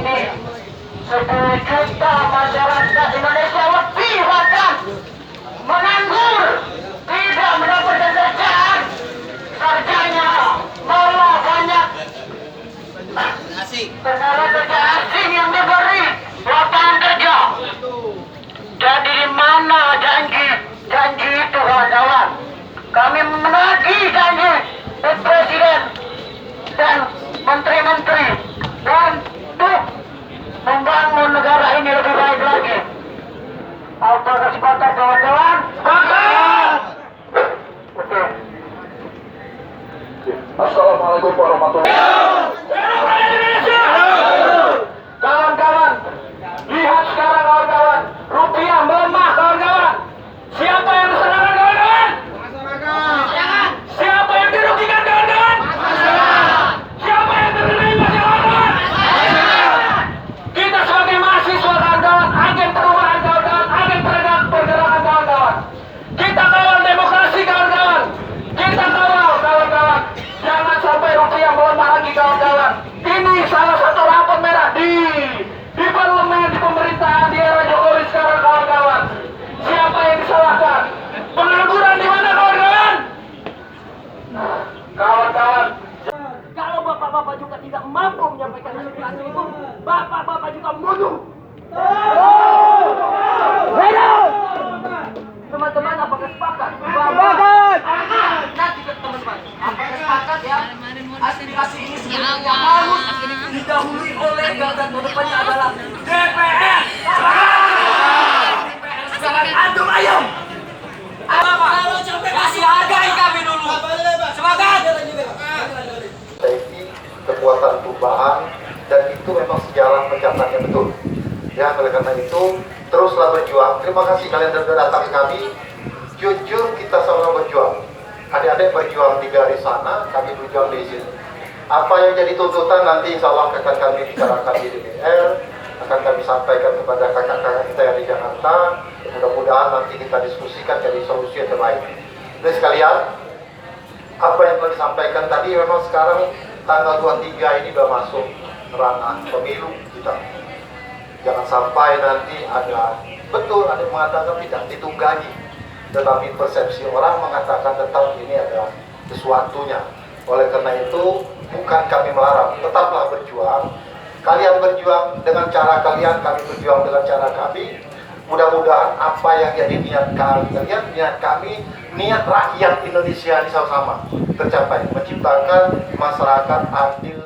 ini 10 juta masyarakat Indonesia lebih bahkan menganggur, tidak mendapatkan kerjaan, kerjanya malah banyak tenaga kerja asing yang diberi lapangan kerja. Jadi di mana janji itu kawan-kawan? Kami menagih janji Presiden dan menteri-menteri untuk membangun negara ini lebih baik lagi. Apakah sepakat kawan-kawan? Sepakat! Oke. Assalamualaikum warahmatullahi wabarakatuh. Kawan-kawan, lihat sekarang kawan-kawan, rupiah melemah kawan-kawan. Siapa yang diserang kawan-kawan? Siapa yang dirugikan kawan-kawan? Siapa yang terima kawan-kawan? Kita sebagai mahasiswa kawan-kawan, agen perubahan kawan-kawan, agen pergerakan kawan-kawan. Kita kawal demokrasi kawan-kawan. Kita kawal kawan-kawan. Jangan sampai rupiah melemah lagi kawan-kawan. Ini salah satu rapor merah di parlemen, di pemerintahan di era Jokowi sekarang kawan-kawan. Siapa yang disalahkan? Pengangguran di mana kawan-kawan? Kawan-kawan, kalau bapak-bapak juga tidak mampu menyampaikan aspirasi itu, bapak-bapak juga mundur. Teman-teman, apakah sepakat? Sepakat. Nanti teman-teman, apakah sepakat ya? Aspirasi ini sebenarnya harus didahului oleh garda terdepannya adalah DPR. Sekarang antum ayo. Kasih hargai kami dulu. Semangat. Kekuatan perubahan dan itu memang sejarah mencatatnya betul. Ya, oleh karena itu teruslah berjuang. Terima kasih kalian sudah datang ke kami. Jujur kita sama-sama berjuang. Adik-adik berjuang di garis sana, kami berjuang di sini. Apa yang jadi tuntutan nanti insya Allah akan kami bicarakan di DPR, akan kami sampaikan kepada kakak-kakak kita yang di Jakarta. Mudah-mudahan nanti kita diskusikan jadi solusi yang terbaik. Jadi sekalian, apa yang telah disampaikan tadi memang sekarang tanggal 23 ini sudah masuk ranah pemilu kita. Jangan sampai nanti ada yang mengatakan tidak ditunggangi, tetapi persepsi orang mengatakan tetap ini ada sesuatunya. Oleh karena itu bukan kami melarang, tetaplah berjuang. Kalian berjuang dengan cara kalian, kami berjuang dengan cara kami. Mudah-mudahan apa yang jadi niat kalian, niat kami, niat rakyat Indonesia ini sama-sama tercapai, menciptakan masyarakat adil.